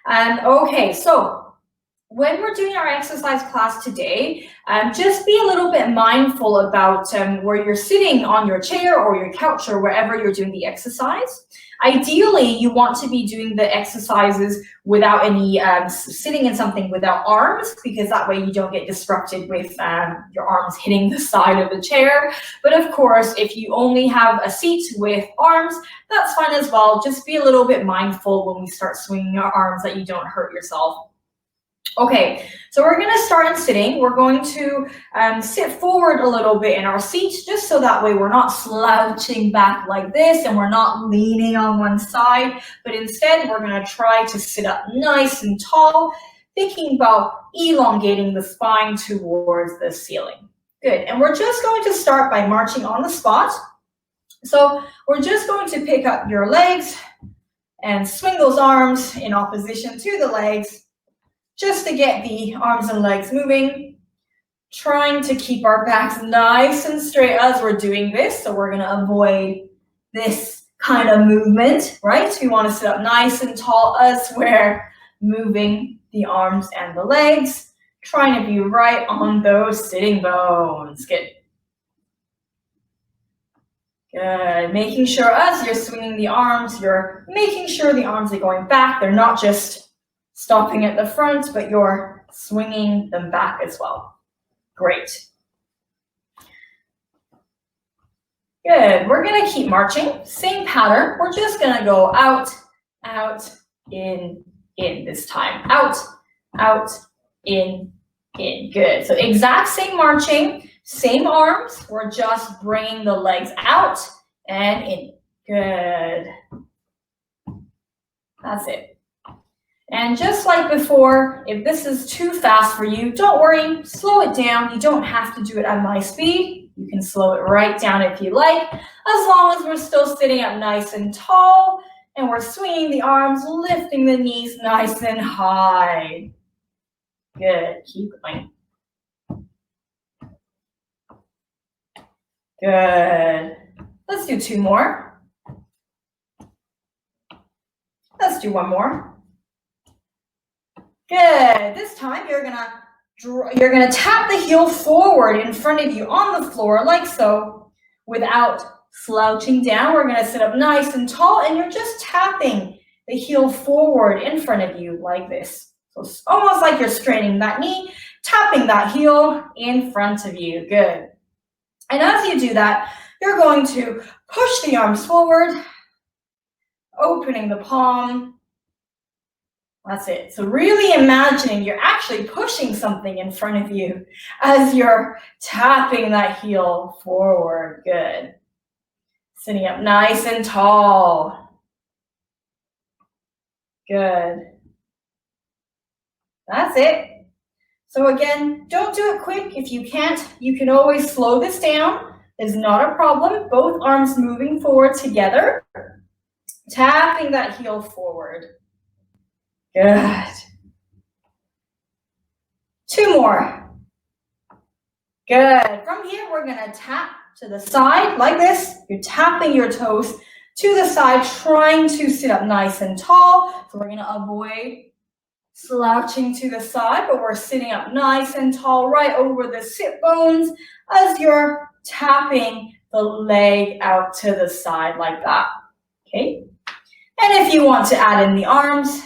Okay, so when we're doing our exercise class today, just be a little bit mindful about where you're sitting on your chair or your couch or wherever you're doing the exercise. Ideally, you want to be doing the exercises without any sitting in something without arms, because that way you don't get disrupted with your arms hitting the side of the chair. But of course, if you only have a seat with arms, that's fine as well. Just be a little bit mindful when we start swinging your arms that you don't hurt yourself. Okay, so we're going to start in sitting. We're going to sit forward a little bit in our seat, just so that way we're not slouching back like this and we're not leaning on one side, but instead we're going to try to sit up nice and tall, thinking about elongating the spine towards the ceiling. Good, and we're just going to start by marching on the spot. So we're just going to pick up your legs and swing those arms in opposition to the legs, just to get the arms and legs moving, trying to keep our backs nice and straight as we're doing this. So we're going to avoid this kind of movement, right? We want to sit up nice and tall as we're moving the arms and the legs, trying to be right on those sitting bones. Good. Good. Making sure as you're swinging the arms, you're making sure the arms are going back. They're not just stopping at the front, but you're swinging them back as well. Great. Good. We're going to keep marching. Same pattern. We're just going to go out, out, in this time. Out, out, in. Good. So exact same marching, same arms. We're just bringing the legs out and in. Good. That's it. And just like before, if this is too fast for you, don't worry, slow it down. You don't have to do it at my speed. You can slow it right down if you like, as long as we're still sitting up nice and tall and we're swinging the arms, lifting the knees nice and high. Good, keep going. Good. Let's do two more. Let's do one more. Good. This time you're gonna tap the heel forward in front of you on the floor like so, without slouching down. We're gonna sit up nice and tall, and you're just tapping the heel forward in front of you like this. So it's almost like you're straightening that knee, tapping that heel in front of you. Good. And as you do that, you're going to push the arms forward, opening the palm. That's it. So really imagining you're actually pushing something in front of you as you're tapping that heel forward. Good. Sitting up nice and tall. Good. That's it. So again, don't do it quick. If you can't, you can always slow this down. It's not a problem. Both arms moving forward together. Tapping that heel forward. Good. Two more. Good. From here, we're going to tap to the side like this. You're tapping your toes to the side, trying to sit up nice and tall. So we're going to avoid slouching to the side, but we're sitting up nice and tall right over the sit bones as you're tapping the leg out to the side like that. Okay. And if you want to add in the arms,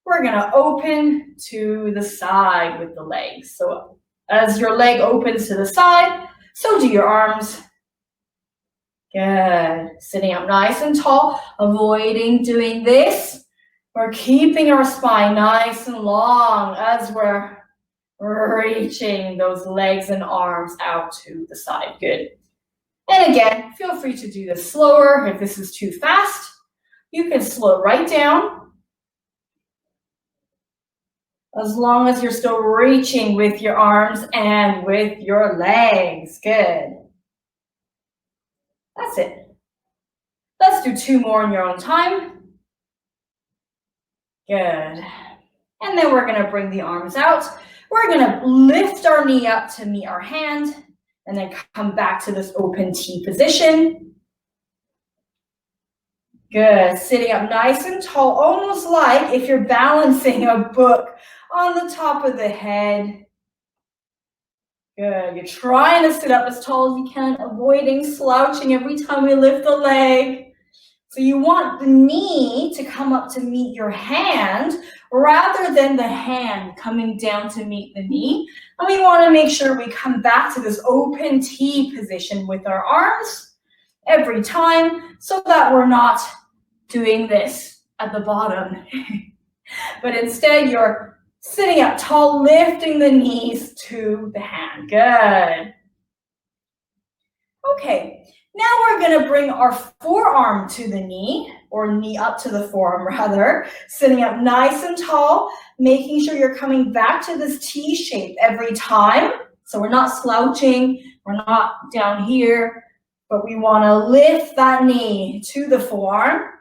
we're going to open to the side with the legs. So as your leg opens to the side, so do your arms. Good. Sitting up nice and tall, avoiding doing this. We're keeping our spine nice and long as we're reaching those legs and arms out to the side. Good. And again, feel free to do this slower. If this is too fast, you can slow it right down. As long as you're still reaching with your arms and with your legs. Good. That's it. Let's do two more in your own time. Good. And then we're going to bring the arms out. We're going to lift our knee up to meet our hand and then come back to this open T position. Good, sitting up nice and tall, almost like if you're balancing a book on the top of the head. Good, you're trying to sit up as tall as you can, avoiding slouching every time we lift the leg. So you want the knee to come up to meet your hand rather than the hand coming down to meet the knee. And we want to make sure we come back to this open T position with our arms every time so that we're not doing this at the bottom. But instead you're sitting up tall, lifting the knees to the hand. Good. Okay, now we're going to bring our forearm to the knee, or knee up to the forearm rather, sitting up nice and tall, making sure you're coming back to this T shape every time. So we're not slouching, we're not down here, but we want to lift that knee to the forearm.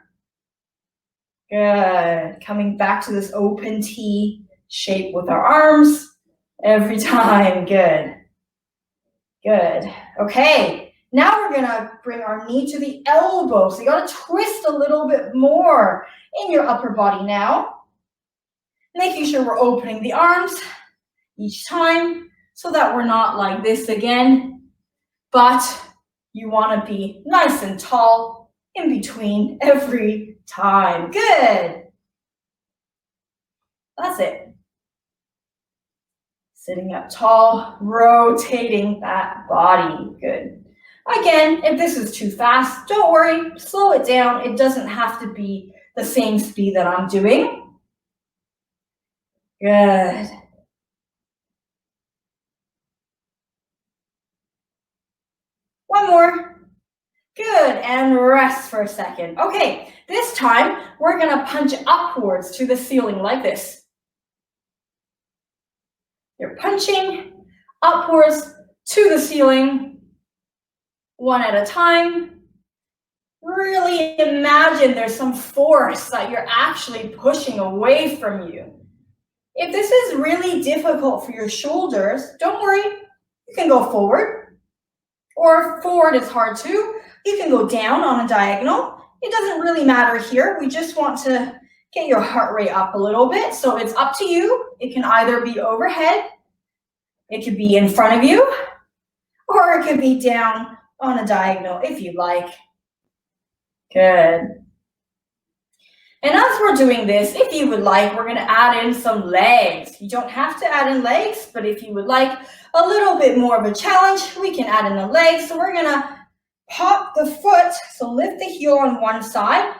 Good, coming back to this open T shape with our arms every time. Good, good. Okay. Now we're gonna bring our knee to the elbow. So you gotta twist a little bit more in your upper body now. Making sure we're opening the arms each time so that we're not like this again, but you wanna be nice and tall in between every time. Good. That's it. Sitting up tall, rotating that body. Good. Again, if this is too fast, don't worry, slow it down. It doesn't have to be the same speed that I'm doing. Good. One more. Good, and rest for a second. Okay, this time we're gonna punch upwards to the ceiling like this. You're punching upwards to the ceiling, one at a time. Really imagine there's some force that you're actually pushing away from you. If this is really difficult for your shoulders, don't worry, you can go forward. Or if forward is hard too, you can go down on a diagonal. It doesn't really matter here. We just want to get your heart rate up a little bit. So it's up to you. It can either be overhead, it could be in front of you, or it could be down on a diagonal if you like. Good. And as we're doing this, if you would like, we're going to add in some legs. You don't have to add in legs, but if you would like a little bit more of a challenge, we can add in the legs. So we're going to pop the foot, so lift the heel on one side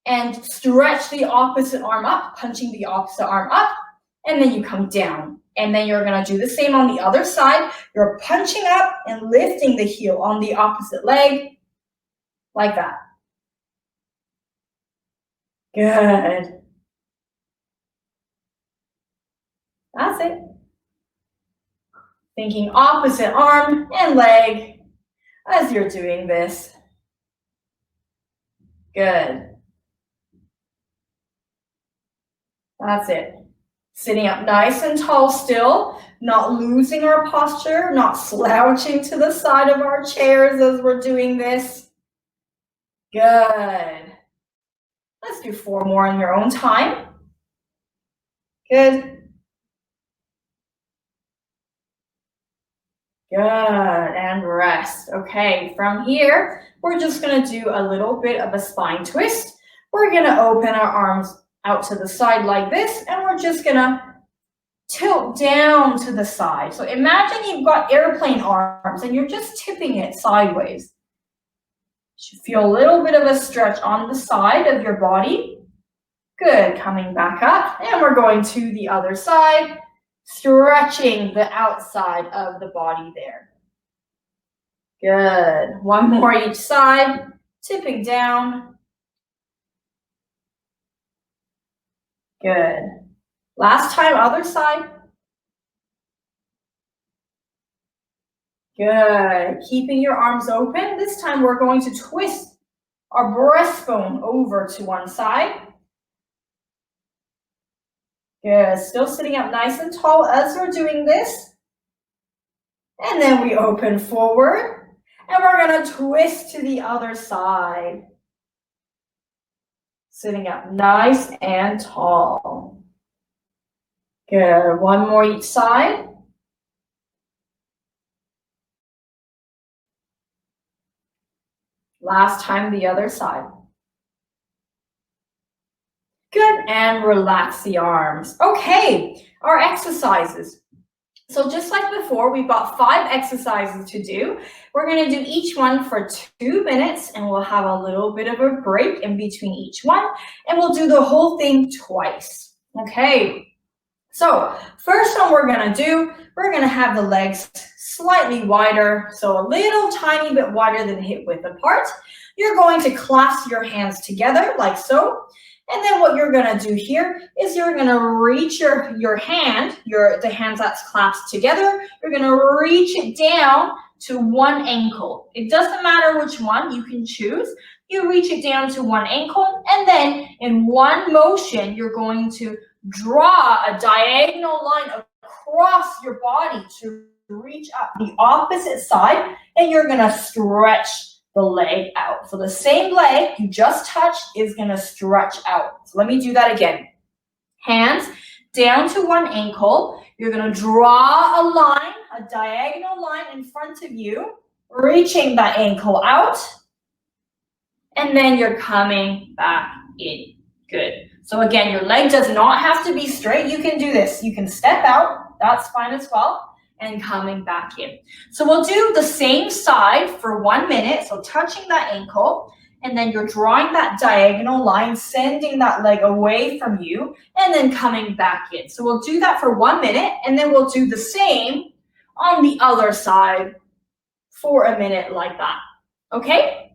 and stretch the opposite arm up, punching the opposite arm up, and then you come down. And then you're going to do the same on the other side. You're punching up and lifting the heel on the opposite leg, like that. Good. That's it. Thinking opposite arm and leg as you're doing this. Good. That's it. Sitting up nice and tall still, not losing our posture, not slouching to the side of our chairs as we're doing this. Good. Let's do 4 more in your own time. Good. Good, and rest. Okay, from here, we're just gonna do a little bit of a spine twist. We're gonna open our arms out to the side like this, and we're just gonna tilt down to the side. So imagine you've got airplane arms and you're just tipping it sideways. You should feel a little bit of a stretch on the side of your body. Good, coming back up, and we're going to the other side, stretching the outside of the body there. Good, one more each side, tipping down. Good. Last time, other side. Good, keeping your arms open. This time we're going to twist our breastbone over to one side. Good, still sitting up nice and tall as we're doing this. And then we open forward, and we're gonna twist to the other side. Sitting up nice and tall. Good. One more each side. Last time the other side. Good, and relax the arms. Okay, our exercises. So just like before, we've got 5 exercises to do. We're going to do each one for 2 minutes, and we'll have a little bit of a break in between each one, and we'll do the whole thing twice. Okay, so first one we're going to do, we're going to have the legs slightly wider, so a little tiny bit wider than hip width apart. You're going to clasp your hands together like so. And then what you're going to do here is you're going to reach your hand, the hands that's clasped together, you're going to reach it down to one ankle. It doesn't matter which one, you can choose. You reach it down to one ankle, and then in one motion, you're going to draw a diagonal line across your body to reach up the opposite side, and you're going to stretch the leg out. So the same leg you just touched is going to stretch out. So let me do that again. Hands down to one ankle. You're going to draw a line, a diagonal line in front of you, reaching that ankle out. And then you're coming back in. Good. So again, your leg does not have to be straight. You can do this. You can step out. That's fine as well. And coming back in. So we'll do the same side for 1 minute. So touching that ankle, and then you're drawing that diagonal line, sending that leg away from you, and then coming back in. So we'll do that for 1 minute, and then we'll do the same on the other side for a minute like that. Okay?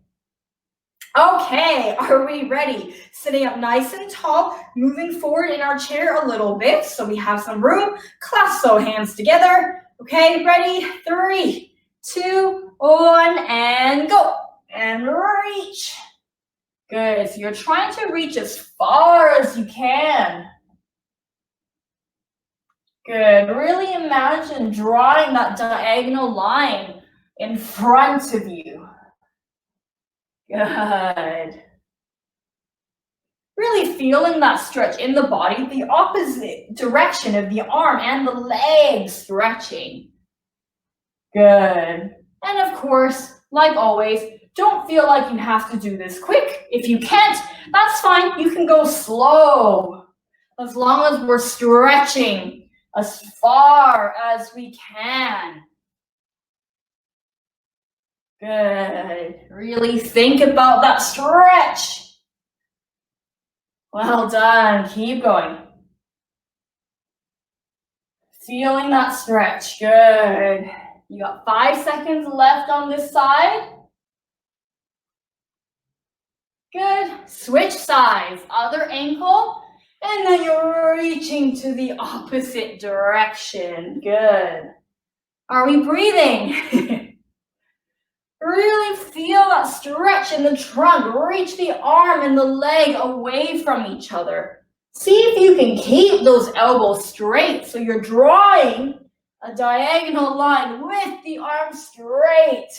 Okay, are we ready? Sitting up nice and tall, moving forward in our chair a little bit so we have some room. Clasp those hands together. Okay, ready? 3, 2, 1, and go. And reach. Good. So you're trying to reach as far as you can. Good. Really imagine drawing that diagonal line in front of you. Good. Really feeling that stretch in the body, the opposite direction of the arm and the leg stretching. Good. And of course, like always, don't feel like you have to do this quick. If you can't, that's fine. You can go slow. As long as we're stretching as far as we can. Good. Really think about that stretch. Well done. Keep going. Feeling that stretch. Good. You got 5 seconds left on this side. Good. Switch sides. Other ankle. And then you're reaching to the opposite direction. Good. Are we breathing? Really feel that stretch in the trunk. Reach the arm and the leg away from each other. See if you can keep those elbows straight. So you're drawing a diagonal line with the arm straight.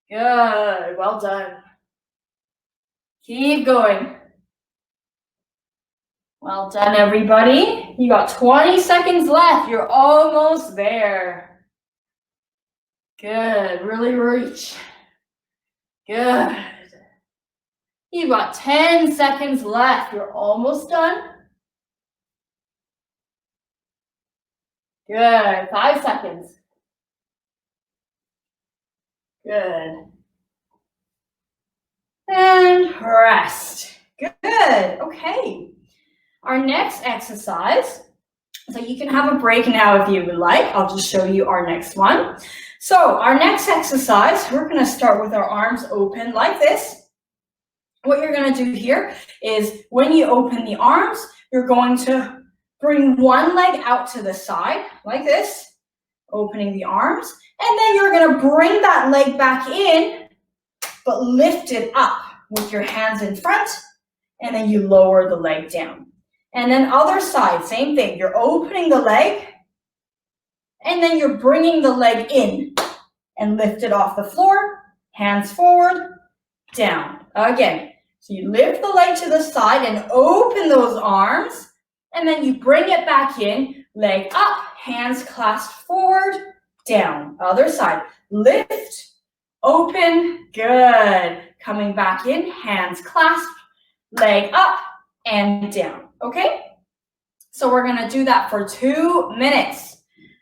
Good. Well done. Keep going. Well done, everybody. You got 20 seconds left. You're almost there. Good. Really reach. Good. You've got 10 seconds left. You're almost done. Good. 5 seconds. Good. And rest. Good. Okay. Our next exercise, so you can have a break now if you would like. I'll just show you our next one. So our next exercise, we're going to start with our arms open like this. What you're going to do here is when you open the arms, you're going to bring one leg out to the side like this, opening the arms, and then you're going to bring that leg back in, but lift it up with your hands in front, and then you lower the leg down. And then other side, same thing. You're opening the leg, and then you're bringing the leg in and lift it off the floor, hands forward, down. Again, So you lift the leg to the side and open those arms, and then you bring it back in, leg up, hands clasped forward, down. Other side, lift, open, good. Coming back in, hands clasped, leg up and down, okay? So we're gonna do that for 2 minutes.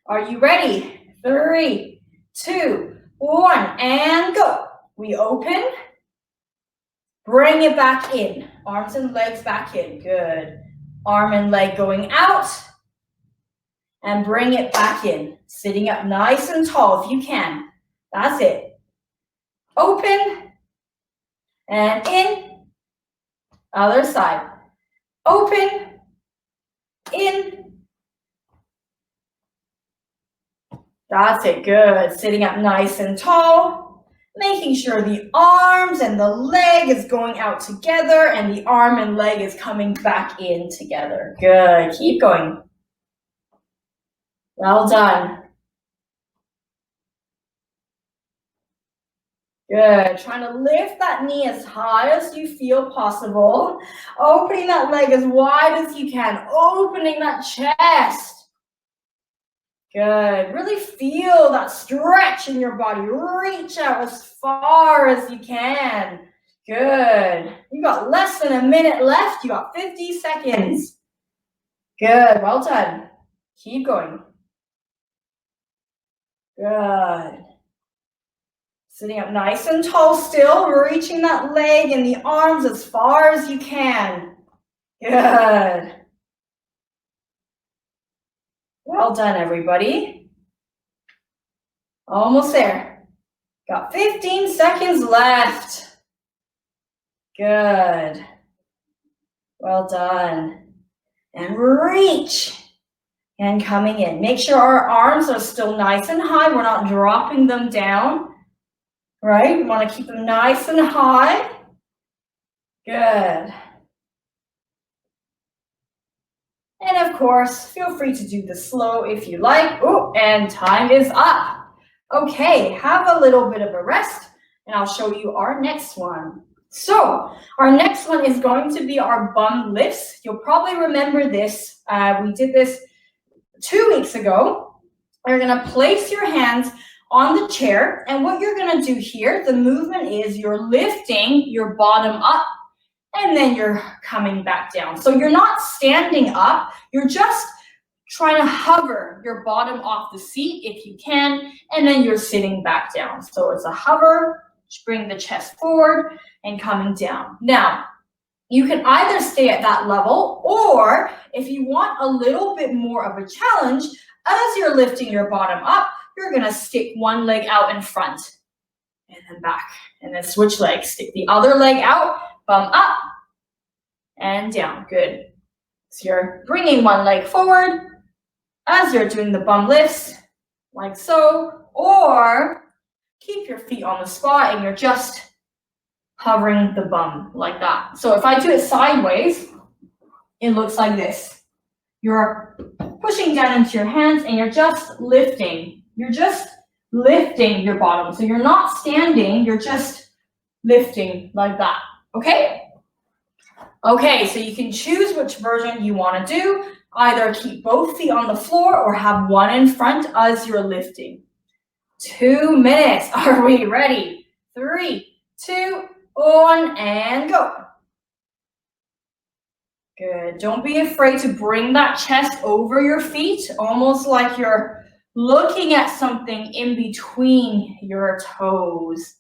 Are you ready? 3, 2, 1, and go. We open, bring it back in. Arms and legs back in, good. Arm and leg going out, and bring it back in. Sitting up nice and tall if you can. That's it. Open, and in. Other side. Open, in. That's it, good. Sitting up nice and tall. Making sure the arms and the leg is going out together and the arm and leg is coming back in together. Good, keep going. Well done. Good, trying to lift that knee as high as you feel possible. Opening that leg as wide as you can. Opening that chest. Good, really feel that stretch in your body. Reach out as far as you can. Good, you got less than a minute left. You got 50 seconds. Good, well done. Keep going. Good. Sitting up nice and tall still, reaching that leg and the arms as far as you can. Good. Well done, everybody. Almost there. Got 15 seconds left. Good. Well done. And reach. And coming in. Make sure our arms are still nice and high. We're not dropping them down. Right? We want to keep them nice and high. Good. And of course, feel free to do this slow if you like. Oh, and time is up. Okay, have a little bit of a rest, and I'll show you our next one. So, our next one is going to be our bum lifts. You'll probably remember this. We did this 2 weeks ago. You're gonna place your hands on the chair, and what you're gonna do here, the movement is you're lifting your bottom up, and then you're coming back down. So you're not standing up, you're just trying to hover your bottom off the seat if you can, and then you're sitting back down. So it's a hover, bring the chest forward and coming down. Now, you can either stay at that level, or if you want a little bit more of a challenge, as you're lifting your bottom up, you're gonna stick one leg out in front and then back, and then switch legs. Stick the other leg out, bum up and down. Good. So you're bringing one leg forward as you're doing the bum lifts, like so, or keep your feet on the spot and you're just hovering the bum like that. So if I do it sideways, it looks like this. You're pushing down into your hands and you're just lifting. You're just lifting your bottom. So you're not standing, you're just lifting like that. Okay? Okay, so you can choose which version you want to do. Either keep both feet on the floor or have one in front as you're lifting. 2 minutes. Are we ready? 3, 2, 1, and go. Good. Don't be afraid to bring that chest over your feet, almost like you're looking at something in between your toes.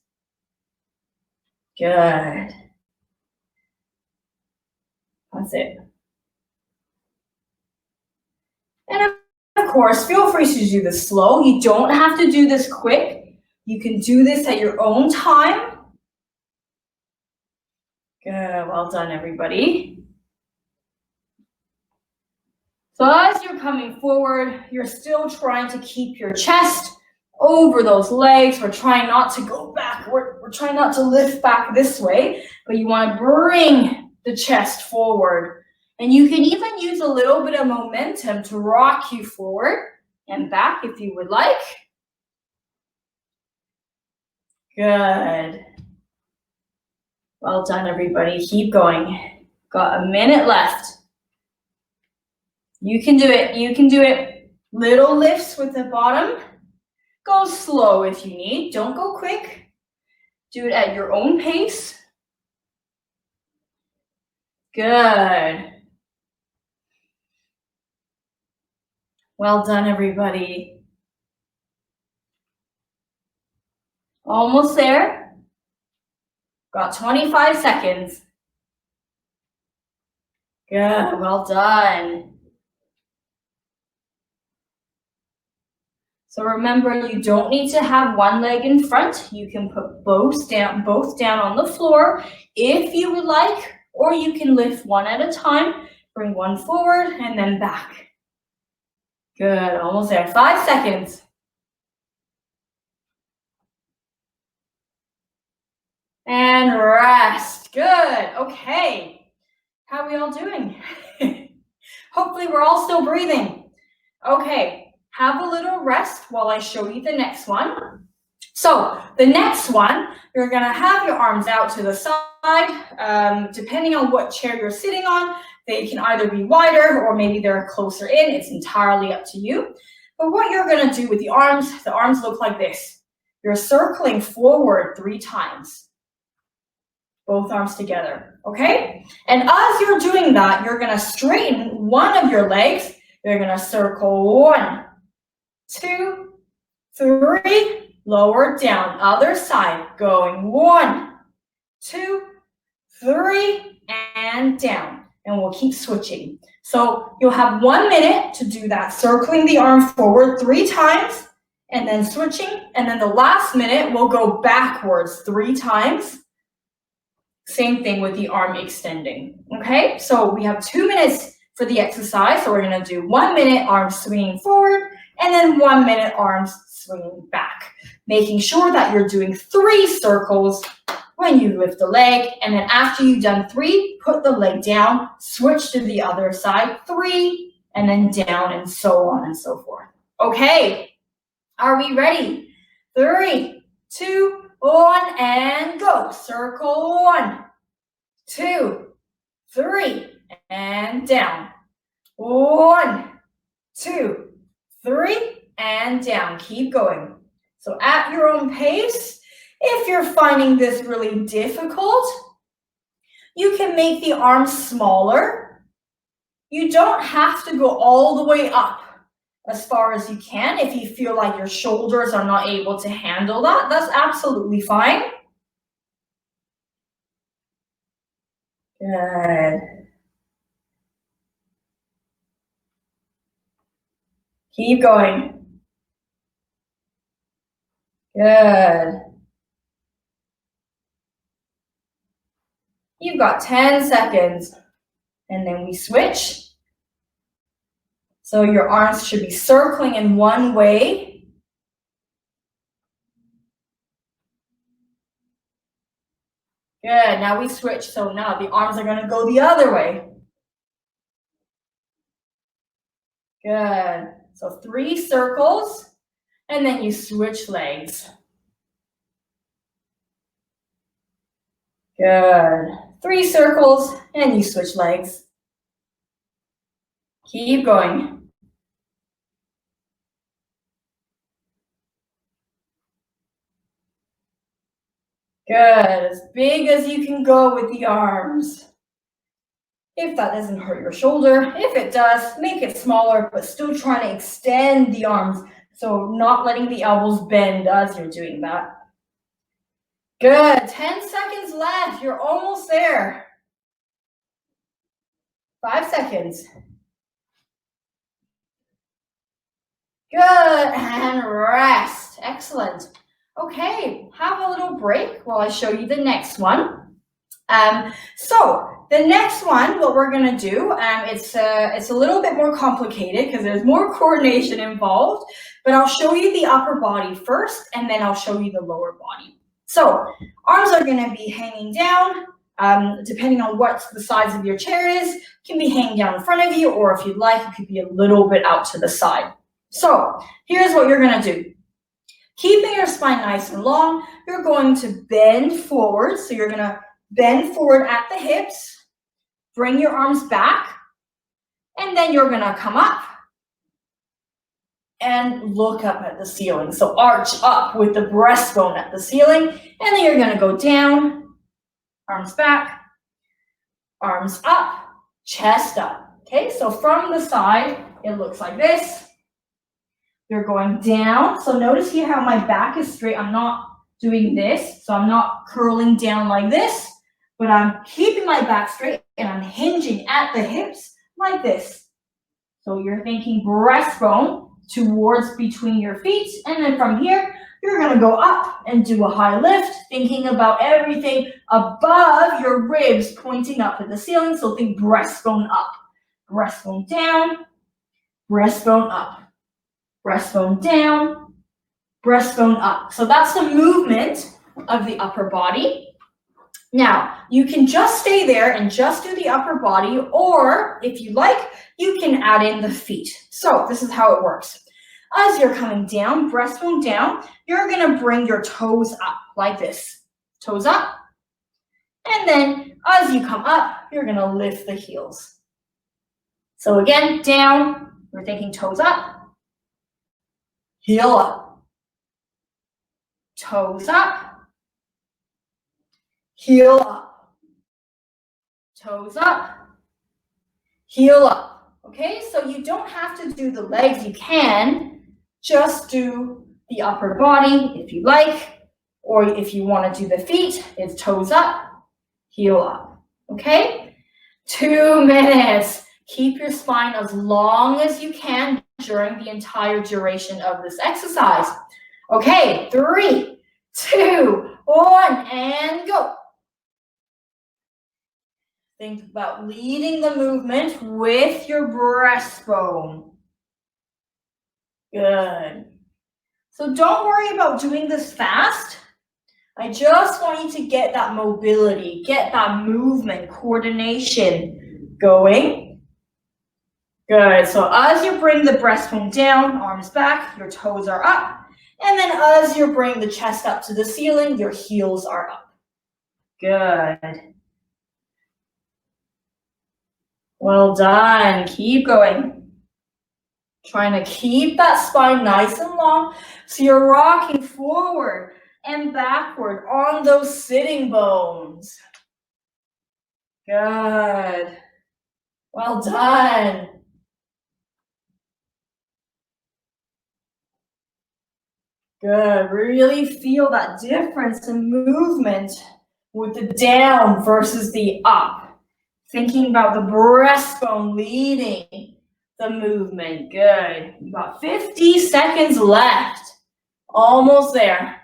Good. That's it. And of course, feel free to do this slow. You don't have to do this quick. You can do this at your own time. Good. Well done, everybody. So as you're coming forward, you're still trying to keep your chest over those legs. We're trying not to go back. We're trying not to lift back this way, but you want to bring the chest forward. And you can even use a little bit of momentum to rock you forward and back if you would like. Good. Well done, everybody. Keep going. Got a minute left. You can do it. You can do it. Little lifts with the bottom. Go slow if you need. Don't go quick. Do it at your own pace. Good. Well done, everybody. Almost there. Got 25 seconds. Good, well done. So remember, you don't need to have one leg in front. You can put both down on the floor if you would like, or you can lift one at a time. Bring one forward and then back. Good, almost there. 5 seconds. And rest. Good. Okay. How are we all doing? Hopefully we're all still breathing. Okay. Have a little rest while I show you the next one. So the next one, you're going to have your arms out to the side. Depending on what chair you're sitting on, they can either be wider or maybe they're closer in. It's entirely up to you. But what you're going to do with the arms look like this. You're circling forward 3 times. Both arms together, okay? And as you're doing that, you're gonna straighten one of your legs. You're gonna circle 1, 2, 3, lower down, other side, going 1, 2, 3, and down. And we'll keep switching. So you'll have 1 minute to do that, circling the arm forward 3 times, and then switching. And then the last minute, we'll go backwards 3 times. Same thing with the arm extending, okay? So we have 2 minutes for the exercise. So we're gonna do 1 minute arms swinging forward and then 1 minute arms swinging back. Making sure that you're doing 3 circles when you lift the leg. And then after you've done 3, put the leg down, switch to the other side, 3, and then down and so on and so forth. Okay, are we ready? 3, 2, 1, and go. Circle 1, 2, 3, and down. 1, 2, 3, and down. Keep going. So at your own pace. If you're finding this really difficult, you can make the arms smaller. You don't have to go all the way up as far as you can. If you feel like your shoulders are not able to handle that, that's absolutely fine. Good. Keep going. Good. You've got 10 seconds. And then we switch. So your arms should be circling in one way. Good, now we switch. So now the arms are gonna go the other way. Good, so 3 circles, and then you switch legs. Good, 3 circles, and you switch legs. Keep going. Good, as big as you can go with the arms. If that doesn't hurt your shoulder, if it does, make it smaller, but still trying to extend the arms. So not letting the elbows bend as you're doing that. Good, 10 seconds left, you're almost there. 5 seconds. Good, and rest, excellent. Okay, have a little break while I show you the next one. So the next one, what we're gonna do, it's a little bit more complicated because there's more coordination involved, but I'll show you the upper body first, and then I'll show you the lower body. So arms are gonna be hanging down, depending on what the size of your chair is, can be hanging down in front of you, or if you'd like, it could be a little bit out to the side. So here's what you're gonna do. Keeping your spine nice and long, you're going to bend forward. So you're gonna Bend forward at the hips, bring your arms back, and then you're gonna come up and look up at the ceiling. So arch up with the breastbone at the ceiling, and then you're gonna go down, arms back, arms up, chest up. Okay, so from the side, it looks like this. You're going down. So notice here how my back is straight. I'm not doing this, so I'm not curling down like this, but I'm keeping my back straight and I'm hinging at the hips like this. So you're thinking breastbone towards between your feet, and then from here, you're gonna go up and do a high lift, thinking about everything above your ribs pointing up at the ceiling. So think breastbone up, breastbone down, breastbone up, breastbone down, breastbone up. So that's the movement of the upper body. Now, you can just stay there and just do the upper body, or if you like, you can add in the feet. So this is how it works. As you're coming down, breastbone down, you're gonna bring your toes up like this. Toes up. And then as you come up, you're gonna lift the heels. So again, down, we're thinking toes up, heel up, toes up, heel up, toes up, heel up. Okay, so you don't have to do the legs. You can just do the upper body if you like, or if you want to do the feet, it's toes up, heel up. Okay, 2 minutes. Keep your spine as long as you can during the entire duration of this exercise. Okay, 3, 2, 1, and go. Think about leading the movement with your breastbone. Good. So don't worry about doing this fast. I just want you to get that mobility, get that movement, coordination going. Good. So as you bring the breastbone down, arms back, your toes are up. And then as you bring the chest up to the ceiling, your heels are up. Good. Well done. Keep going. Trying to keep that spine nice and long. So you're rocking forward and backward on those sitting bones. Good. Well done. Good. Really feel that difference in movement with the down versus the up. Thinking about the breastbone leading the movement. Good. You got 50 seconds left. Almost there.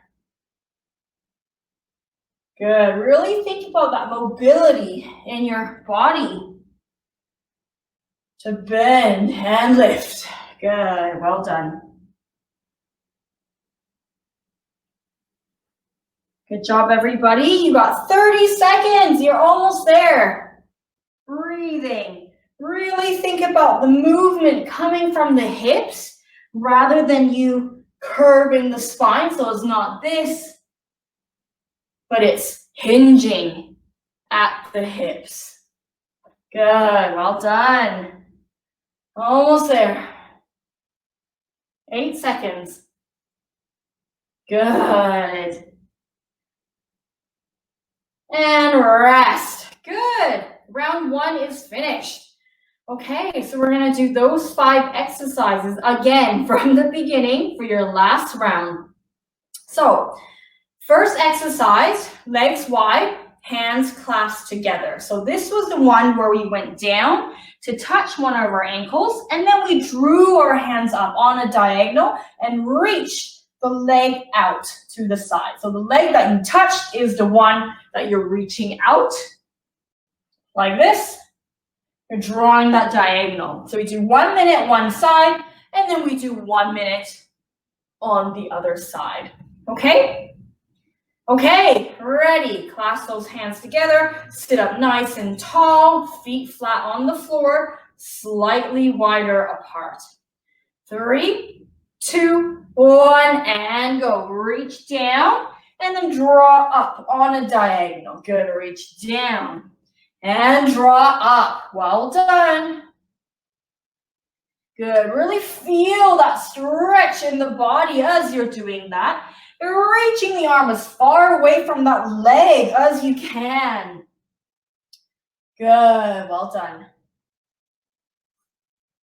Good. Really think about that mobility in your body to bend and lift. Good. Well done. Good job, everybody. You got 30 seconds. You're almost there. Breathing. Really think about the movement coming from the hips rather than you curving the spine. So it's not this, but it's hinging at the hips. Good. Well done. Almost there. 8 seconds. Good. And rest. Good. Round 1 is finished. Okay, so we're going to do those 5 exercises again from the beginning for your last round. So, first exercise, legs wide, hands clasped together. So this was the one where we went down to touch one of our ankles, and then we drew our hands up on a diagonal and reached the leg out to the side. So the leg that you touched is the one that you're reaching out. Like this, you're drawing that diagonal. So we do 1 minute one side, and then we do 1 minute on the other side. Okay? Okay, ready. Clasp those hands together. Sit up nice and tall, feet flat on the floor, slightly wider apart. 3, 2, 1, and go. Reach down and then draw up on a diagonal. Good, reach down and draw up. Well done. Good, really feel that stretch in the body as you're doing that. You're reaching the arm as far away from that leg as you can. Good, well done.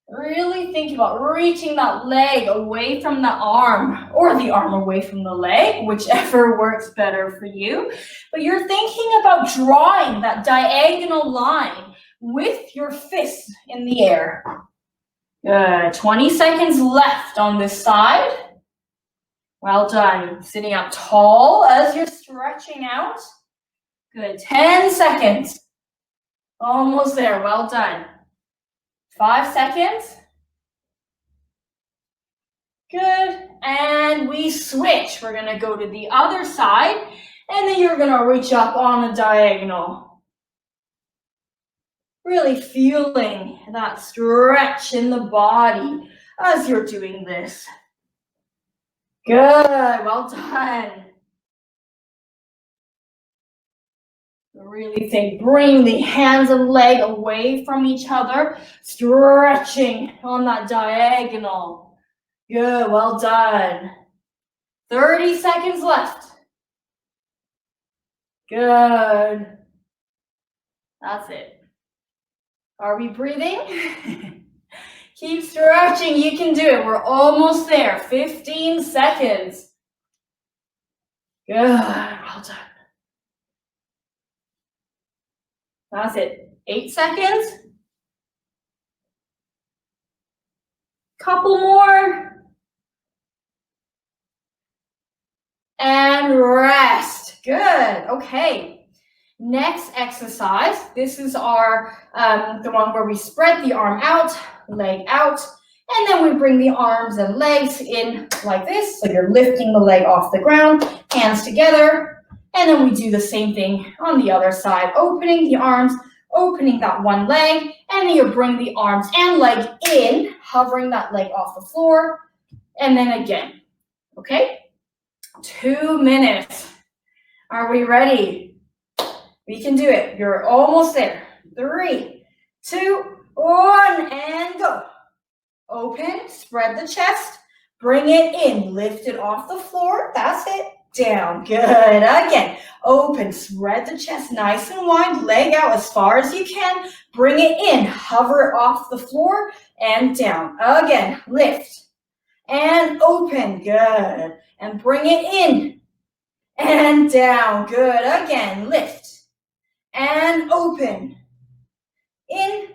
Really think about reaching that leg away from the arm, or the arm away from the leg, whichever works better for you. But you're thinking about drawing that diagonal line with your fists in the air. Good, 20 seconds left on this side. Well done. Sitting up tall as you're stretching out. Good, 10 seconds. Almost there, well done. 5 seconds. Good, and we switch. We're gonna go to the other side, and then you're gonna reach up on a diagonal. Really feeling that stretch in the body as you're doing this. Good, well done. Really think, bring the hands and leg away from each other, stretching on that diagonal. Good, well done. 30 seconds left. Good. That's it. Are we breathing? Keep stretching, you can do it. We're almost there, 15 seconds. Good, well done. That's it, 8 seconds. Couple more. And rest, good, okay. Next exercise, this is our, the one where we spread the arm out, leg out, and then we bring the arms and legs in like this. So you're lifting the leg off the ground, hands together. And then we do the same thing on the other side, opening the arms, opening that one leg, and then you bring the arms and leg in, hovering that leg off the floor, and then again, okay? 2 minutes. Are we ready? We can do it. You're almost there. 3, 2, 1, and go. Open, spread the chest, bring it in, lift it off the floor, that's it. Down, good, again, open, spread the chest nice and wide, leg out as far as you can, bring it in, hover it off the floor, and down, again, lift, and open, good, and bring it in, and down, good, again, lift, and open, in,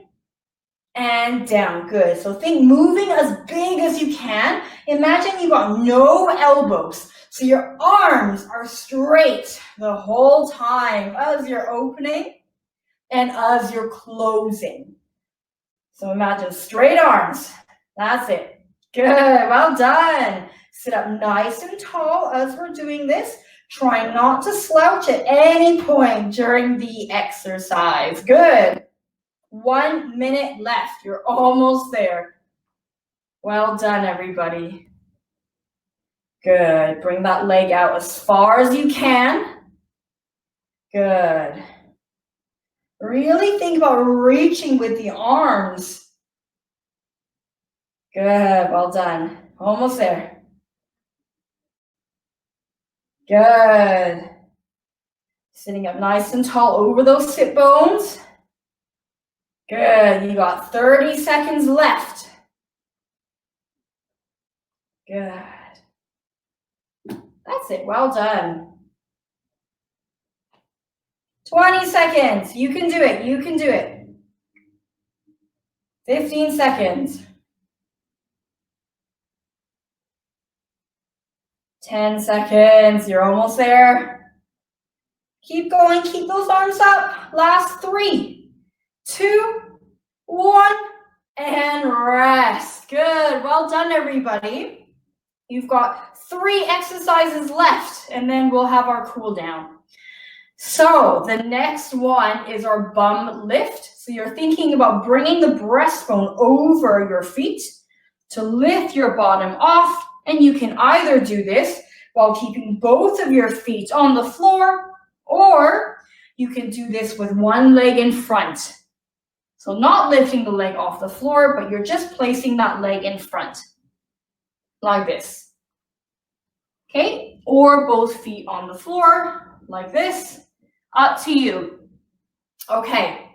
and down, good. So think moving as big as you can. Imagine you got no elbows. So your arms are straight the whole time as you're opening and as you're closing. So imagine straight arms. That's it. Good, well done. Sit up nice and tall as we're doing this. Try not to slouch at any point during the exercise. Good. 1 minute left. You're almost there. Well done, everybody. Good. Bring that leg out as far as you can. Good. Really think about reaching with the arms. Good. Well done. Almost there. Good. Sitting up nice and tall over those sit bones. Good. You got 30 seconds left. Good. That's it. Well done. 20 seconds. You can do it. You can do it. 15 seconds. 10 seconds. You're almost there. Keep going. Keep those arms up. Last 3, 2, 1, and rest. Good. Well done, everybody. You've got 3 exercises left, and then we'll have our cool down. So the next one is our bum lift. So you're thinking about bringing the breastbone over your feet to lift your bottom off, and you can either do this while keeping both of your feet on the floor, or you can do this with one leg in front. So not lifting the leg off the floor, but you're just placing that leg in front, like this. Okay, or both feet on the floor, like this. Up to you. Okay,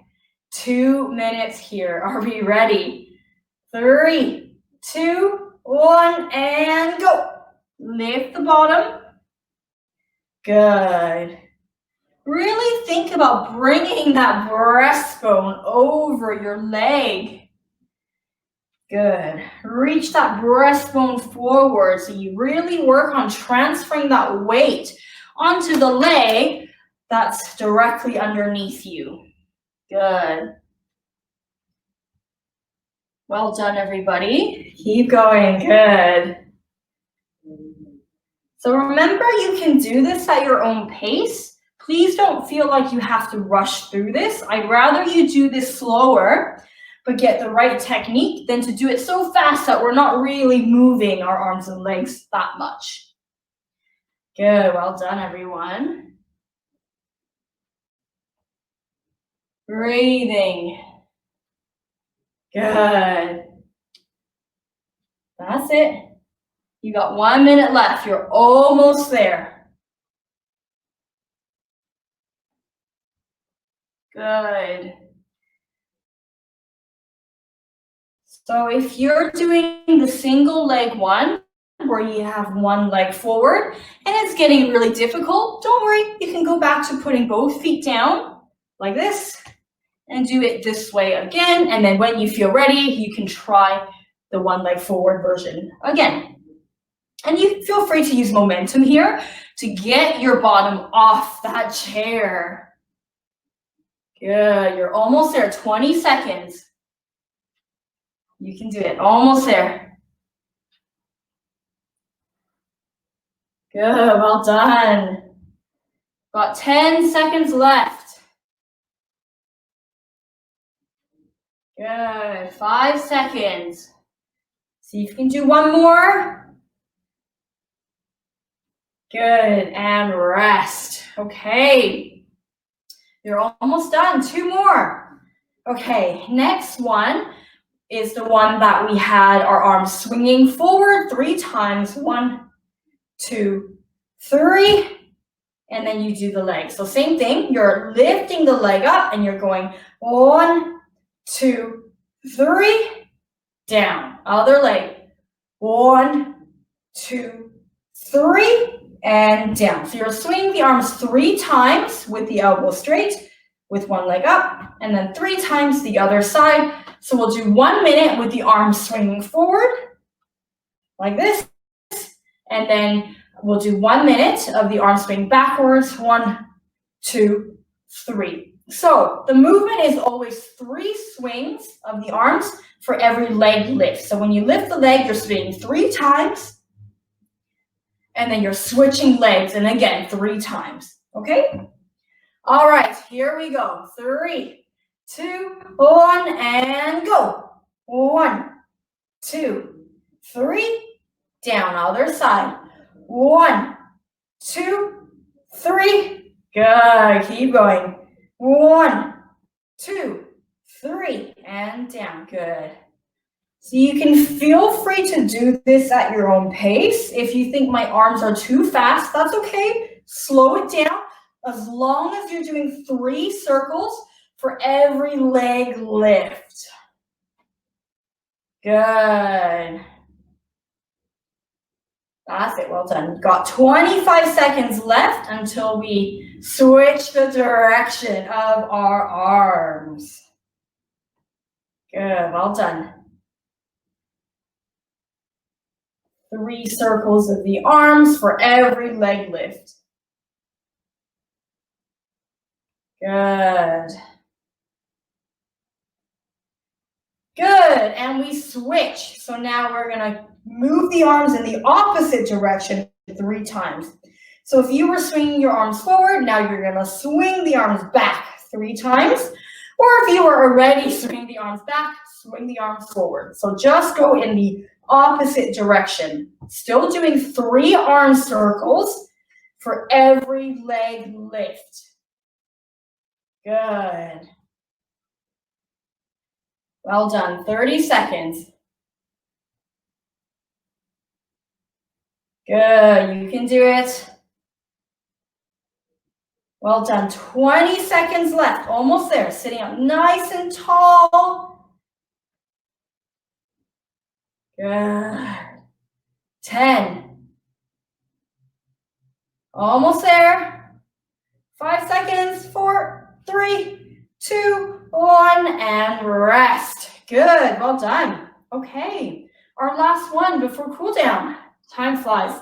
2 minutes here. Are we ready? 3, 2, 1, and go. Lift the bottom. Good. Really think about bringing that breastbone over your leg. Good. Reach that breastbone forward so you really work on transferring that weight onto the leg that's directly underneath you. Good. Well done, everybody. Keep going. Good. So remember, you can do this at your own pace. Please don't feel like you have to rush through this. I'd rather you do this slower, but get the right technique than to do it so fast that we're not really moving our arms and legs that much. Good. Well done, everyone. Breathing. Good. That's it. You got 1 minute left. You're almost there. Good. So if you're doing the single leg one, where you have one leg forward, and it's getting really difficult, don't worry. You can go back to putting both feet down, like this, and do it this way again. And then when you feel ready, you can try the one leg forward version again. And you feel free to use momentum here to get your bottom off that chair. Good, you're almost there, 20 seconds. You can do it, almost there. Good, well done. Got 10 seconds left. Good, 5 seconds. See if you can do one more. Good, and rest. Okay, you're almost done. 2 more. Okay, next one is the one that we had our arms swinging forward 3 times. 1, 2, 3, and then you do the leg. So same thing, you're lifting the leg up and you're going 1, 2, 3, down. Other leg. 1, 2, 3. And down. So you're swinging the arms 3 times with the elbow straight, with one leg up, and then 3 times the other side. So we'll do 1 minute with the arms swinging forward, like this. And then we'll do 1 minute of the arms swing backwards. 1, 2, 3. So the movement is always 3 swings of the arms for every leg lift. So when you lift the leg, you're swinging 3 times. And then you're switching legs, and again, 3 times, okay? All right, here we go. 3, 2, 1, and go. 1, 2, 3, down, other side. 1, 2, 3, good, keep going. 1, 2, 3, and down, good. So you can feel free to do this at your own pace. If you think my arms are too fast, that's okay. Slow it down as long as you're doing 3 circles for every leg lift. Good. That's it, well done. You've got 25 seconds left until we switch the direction of our arms. Good, well done. 3 circles of the arms for every leg lift. Good. Good, and we switch. So now we're gonna move the arms in the opposite direction 3 times. So if you were swinging your arms forward, now you're gonna swing the arms back 3 times. Or if you were already swinging the arms back, swing the arms forward. So just go in the opposite direction. Still doing 3 arm circles for every leg lift. Good. Well done. 30 seconds. Good. You can do it. Well done. 20 seconds left. Almost there. Sitting up nice and tall. Good. 10. Almost there. 5 seconds. 4, 3, 2, 1, and rest. Good. Well done. Okay. Our last one before cool down. Time flies.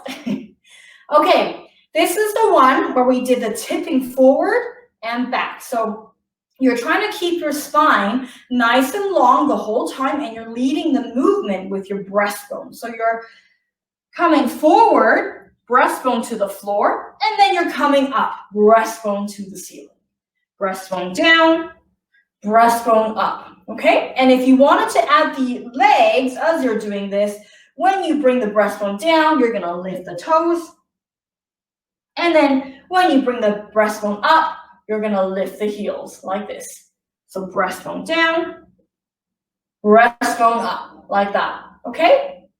Okay. This is the one where we did the tipping forward and back. So you're trying to keep your spine nice and long the whole time, and you're leading the movement with your breastbone. So you're coming forward, breastbone to the floor, and then you're coming up, breastbone to the ceiling. Breastbone down, breastbone up, okay? And if you wanted to add the legs as you're doing this, when you bring the breastbone down, you're gonna lift the toes. And then when you bring the breastbone up, you're gonna lift the heels like this. So breastbone down, breastbone up, like that, okay?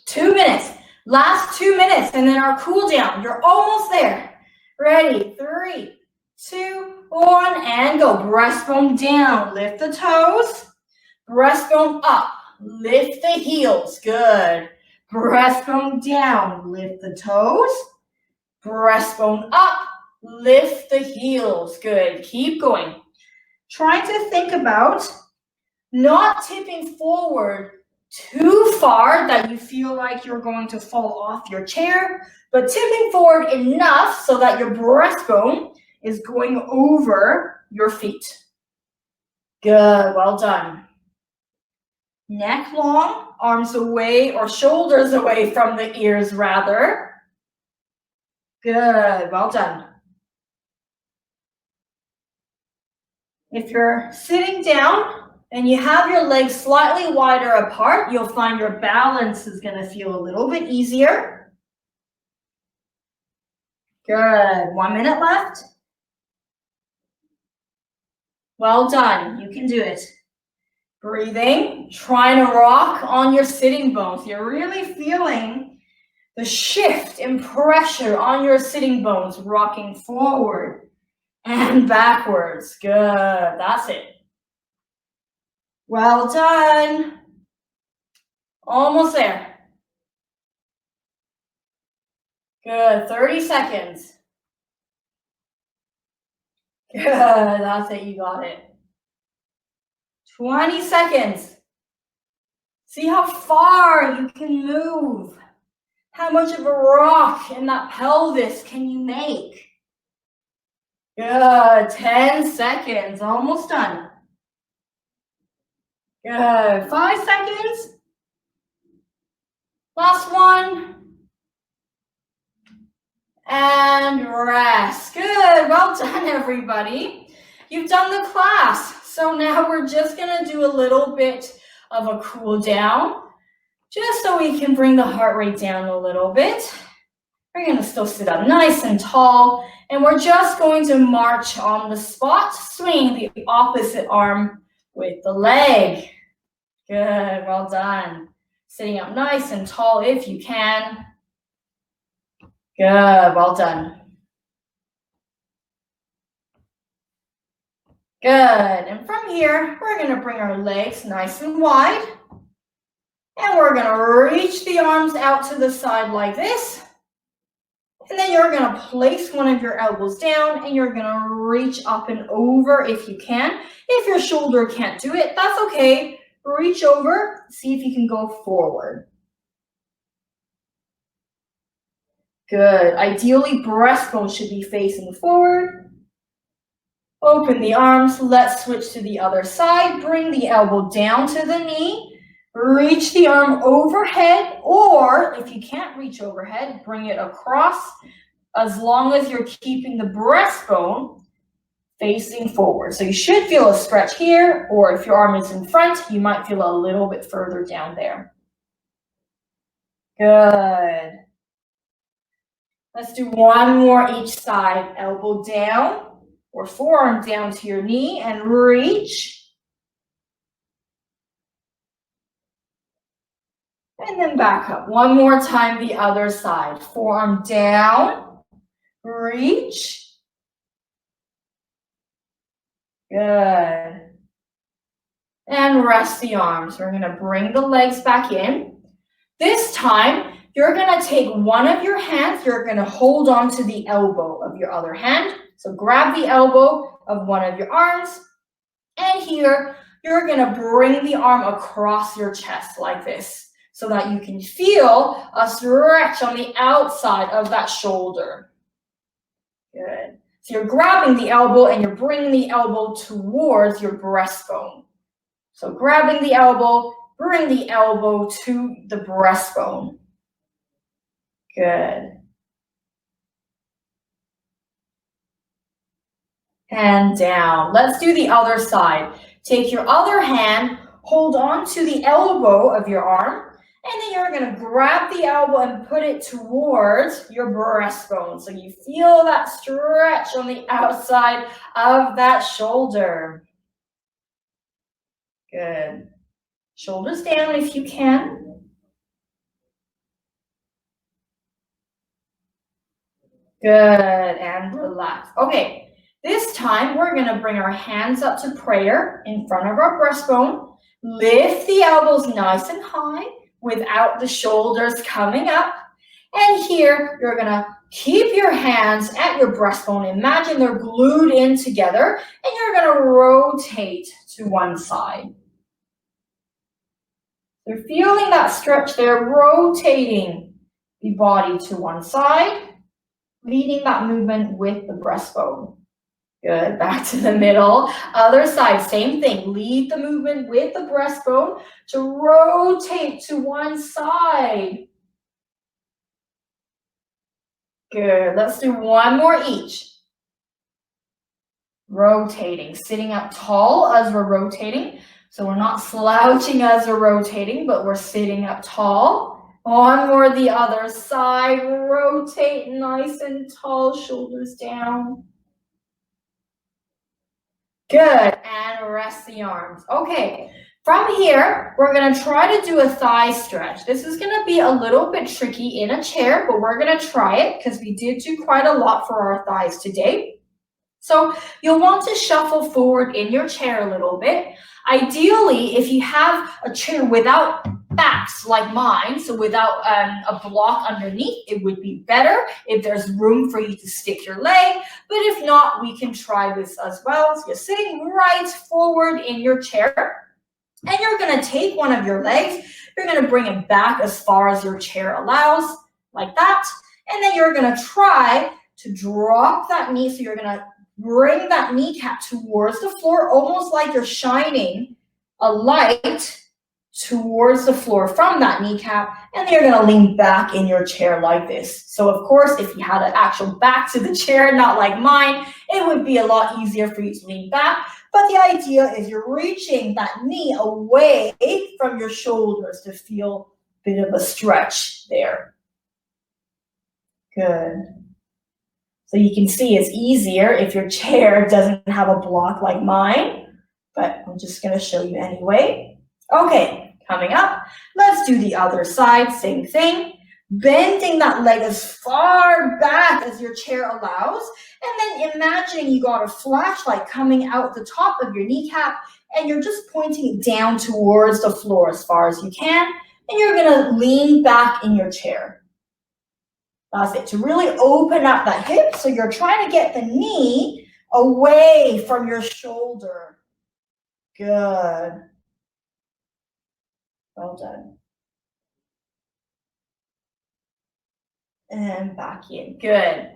2 minutes, last 2 minutes, and then our cool down. You're almost there. Ready, 3, 2, 1, and go. Breastbone down, lift the toes. Breastbone up, lift the heels, good. Breastbone down, lift the toes. Breastbone up, lift the heels. Good. Keep going. Trying to think about not tipping forward too far that you feel like you're going to fall off your chair, but tipping forward enough so that your breastbone is going over your feet. Good. Well done. Neck long, arms away or shoulders away from the ears rather. Good, well done. If you're sitting down and you have your legs slightly wider apart, you'll find your balance is going to feel a little bit easier. Good, 1 minute left. Well done, you can do it. Breathing, trying to rock on your sitting bones. You're really feeling the shift in pressure on your sitting bones, rocking forward and backwards. Good, that's it. Well done. Almost there. Good, 30 seconds. Good, that's it, you got it. 20 seconds. See how far you can move. How much of a rock in that pelvis can you make? Good, 10 seconds, almost done. Good, 5 seconds. Last one. And rest. Good, well done everybody. You've done the class. So now we're just gonna do a little bit of a cool down, just so we can bring the heart rate down a little bit. We're gonna still sit up nice and tall, and we're just going to march on the spot, swinging the opposite arm with the leg. Good, well done. Sitting up nice and tall if you can. Good, well done. Good, and from here, we're gonna bring our legs nice and wide. And we're gonna reach the arms out to the side like this. And then you're gonna place one of your elbows down and you're gonna reach up and over if you can. If your shoulder can't do it, that's okay. Reach over, see if you can go forward. Good, ideally breastbone should be facing forward. Open the arms, let's switch to the other side. Bring the elbow down to the knee. Reach the arm overhead, or if you can't reach overhead, bring it across as long as you're keeping the breastbone facing forward. So you should feel a stretch here, or if your arm is in front, you might feel a little bit further down there. Good. Let's do one more each side. Elbow down or forearm down to your knee and reach. And then back up. One more time, the other side. Forearm down, reach. Good. And rest the arms. We're going to bring the legs back in. This time, you're going to take one of your hands. You're going to hold on to the elbow of your other hand. So grab the elbow of one of your arms. And here, you're going to bring the arm across your chest like this so that you can feel a stretch on the outside of that shoulder. Good. So you're grabbing the elbow and you're bringing the elbow towards your breastbone. So grabbing the elbow, bring the elbow to the breastbone. Good. And down. Let's do the other side. Take your other hand, hold on to the elbow of your arm, and then you're going to grab the elbow and put it towards your breastbone. So you feel that stretch on the outside of that shoulder. Good. Shoulders down if you can. Good, and relax. Okay, this time we're going to bring our hands up to prayer in front of our breastbone. Lift the elbows nice and high without the shoulders coming up. And here, you're going to keep your hands at your breastbone. Imagine they're glued in together, and you're going to rotate to one side. You're feeling that stretch there, rotating the body to one side, leading that movement with the breastbone. Good, back to the middle. Other side, same thing. Lead the movement with the breastbone to rotate to one side. Good, let's do one more each. Rotating, sitting up tall as we're rotating. So we're not slouching as we're rotating, but we're sitting up tall. One more the other side. Rotate nice and tall, shoulders down. Good, and rest the arms. Okay, from here, we're going to try to do a thigh stretch. This is going to be a little bit tricky in a chair, but we're going to try it because we did do quite a lot for our thighs today. So you'll want to shuffle forward in your chair a little bit. Ideally, if you have a chair without backs like mine, so without a block underneath, it would be better if there's room for you to stick your leg. But if not, we can try this as well. So you're sitting right forward in your chair, and you're going to take one of your legs. You're going to bring it back as far as your chair allows, like that. And then you're going to try to drop that knee. So you're going to bring that kneecap towards the floor, almost like you're shining a light towards the floor from that kneecap, and then you're going to lean back in your chair like this. So of course, if you had an actual back to the chair, not like mine, it would be a lot easier for you to lean back. But the idea is you're reaching that knee away from your shoulders to feel a bit of a stretch there. Good. So you can see it's easier if your chair doesn't have a block like mine, but I'm just going to show you anyway. Okay, coming up, let's do the other side, same thing. Bending that leg as far back as your chair allows, and then imagine you got a flashlight coming out the top of your kneecap, and you're just pointing it down towards the floor as far as you can, and you're going to lean back in your chair. That's it, to really open up that hip. So you're trying to get the knee away from your shoulder. Good. Well done. And back in. Good.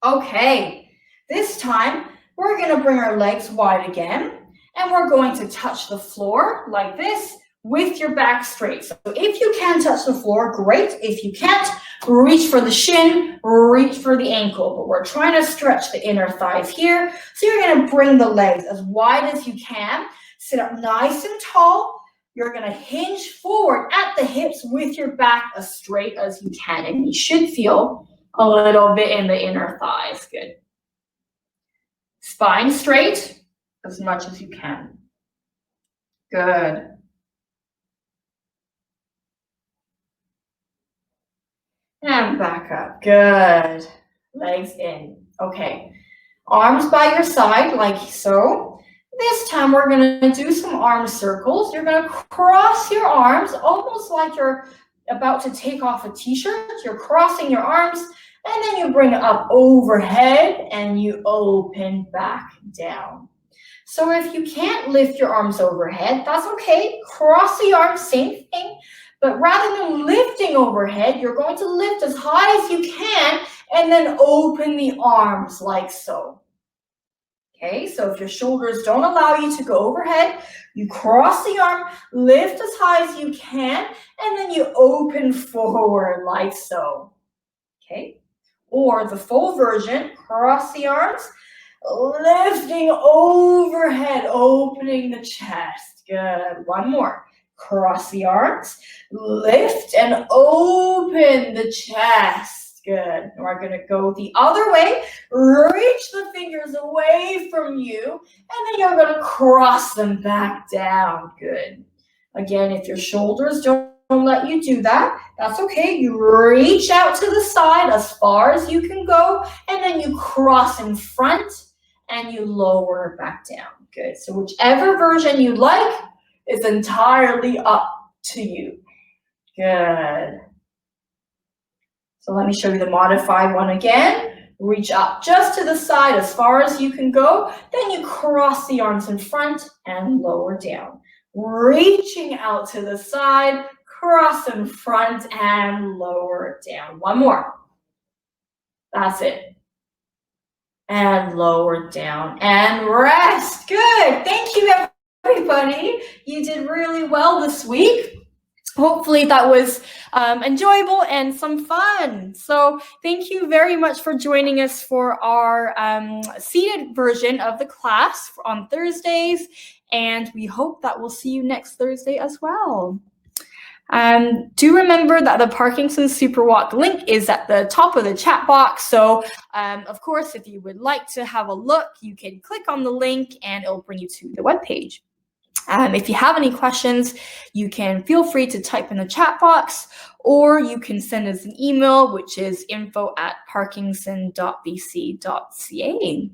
Okay. This time, we're going to bring our legs wide again. And we're going to touch the floor like this with your back straight. So if you can touch the floor, great. If you can't, reach for the shin, reach for the ankle. But we're trying to stretch the inner thighs here. So you're going to bring the legs as wide as you can. Sit up nice and tall. You're going to hinge forward at the hips with your back as straight as you can. And you should feel a little bit in the inner thighs. Good. Spine straight as much as you can. Good. And back up. Good. Legs in. Okay. Arms by your side like so. This time we're going to do some arm circles. You're going to cross your arms almost like you're about to take off a t-shirt. You're crossing your arms and then you bring it up overhead and you open back down. So if you can't lift your arms overhead, that's okay. Cross the arms, same thing. But rather than lifting overhead, you're going to lift as high as you can and then open the arms like so. Okay, so if your shoulders don't allow you to go overhead, you cross the arm, lift as high as you can, and then you open forward like so. Okay, or the full version, cross the arms, lifting overhead, opening the chest. Good. One more. Cross the arms, lift and open the chest. Good. We're going to go the other way. Reach the fingers away from you, and then you're going to cross them back down. Good. Again, if your shoulders don't let you do that, that's okay. You reach out to the side as far as you can go, and then you cross in front, and you lower back down. Good. So whichever version you like is entirely up to you. Good. So let me show you the modified one again. Reach up just to the side as far as you can go. Then you cross the arms in front and lower down. Reaching out to the side, cross in front and lower down. One more. That's it. And lower down and rest. Good. Thank you, everybody. You did really well this week. Hopefully that was enjoyable and some fun. So thank you very much for joining us for our seated version of the class on Thursdays. And we hope that we'll see you next Thursday as well. Do remember that the Parkinson Super Walk link is at the top of the chat box. So of course, if you would like to have a look, you can click on the link and it'll bring you to the webpage. If you have any questions, you can feel free to type in the chat box, or you can send us an email, which is info@parkinson.bc.ca.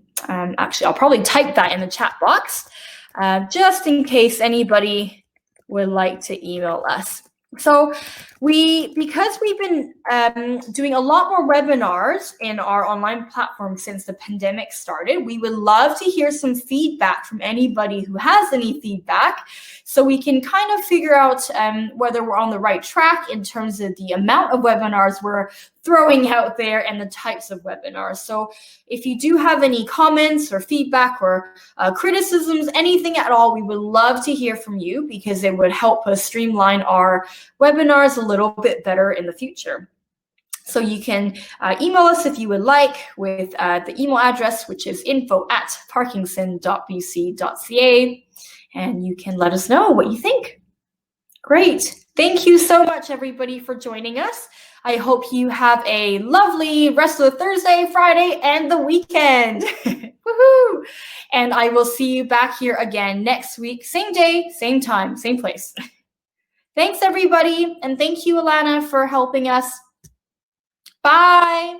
Actually, I'll probably type that in the chat box, just in case anybody would like to email us. So because we've been doing a lot more webinars in our online platform since the pandemic started, we would love to hear some feedback from anybody who has any feedback, so we can kind of figure out whether we're on the right track in terms of the amount of webinars we're throwing out there and the types of webinars. So if you do have any comments or feedback or criticisms, anything at all, we would love to hear from you, because it would help us streamline our webinars a little bit better in the future. So you can email us if you would like with the email address, which is info@parkinson.bc.ca, and you can let us know what you think. Great. Thank you so much, everybody, for joining us. I hope you have a lovely rest of the Thursday, Friday, and the weekend. Woohoo! And I will see you back here again next week, same day, same time, same place. Thanks, everybody. And thank you, Alana, for helping us. Bye.